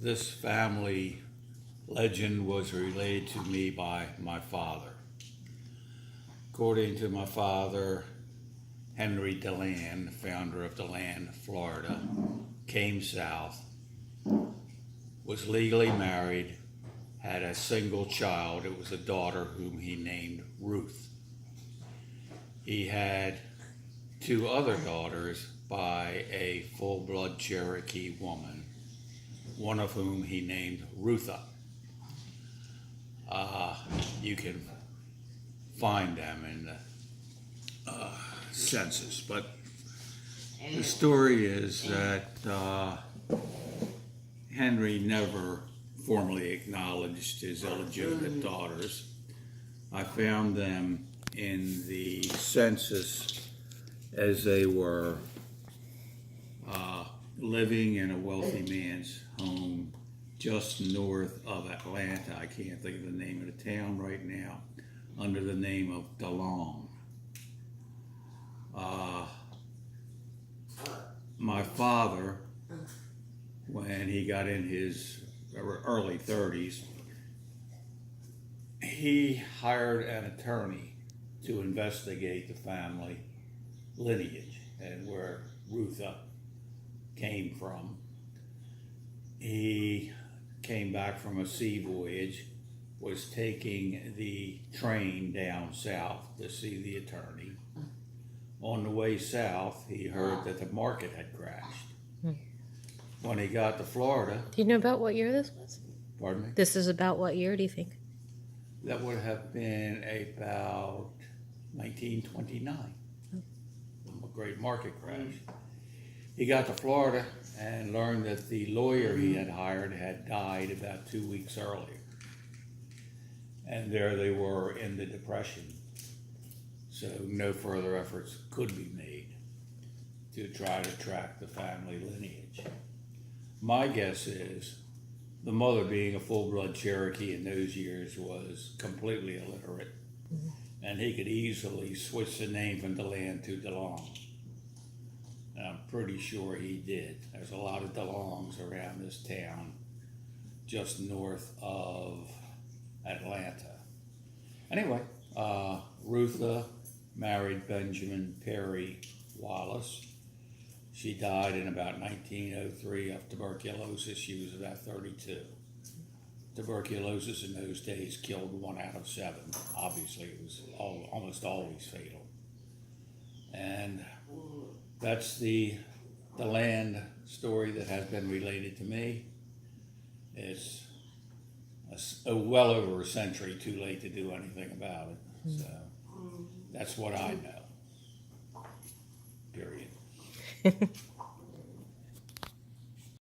This family legend was relayed to me by my father. According to my father, Henry LeLand, founder of DeLand, Florida, came south, was legally married, had a single child. It was a daughter whom he named Ruth. He had two other daughters by a full-blood Cherokee woman, one of whom he named Rutha. You can find them in the census, but the story is that Henry never formally acknowledged his illegitimate daughters. I found them in the census as they were living in a wealthy man's home just north of Atlanta. I can't think of the name of the town right now, under the name of DeLand. My father, when he got in his early 30s, he hired an attorney to investigate the family lineage and where Rutha came from. He came back from a sea voyage, was taking the train down south to see the attorney. On the way south, he heard that the market had crashed. When he got to Florida... Do you know about what year this was? Pardon me? This is about what year, do you think? That would have been about 1929, a great market crash. He got to Florida and learned that the lawyer he had hired had died about 2 weeks earlier. And there they were in the Depression. So no further efforts could be made to try to track the family lineage. My guess is the mother, being a full-blood Cherokee in those years, was completely illiterate. And he could easily switch the name from DeLand to DeLong. And I'm pretty sure he did. There's a lot of DeLongs around this town, just north of Atlanta. Anyway, Rutha married Benjamin Perry Wallace. She died in about 1903 of tuberculosis. She was about 32. Tuberculosis in those days killed 1 out of 7. Obviously, it was almost always fatal. And that's the DeLand story that has been related to me. It's well over a century too late to do anything about it. So that's what I know. Period.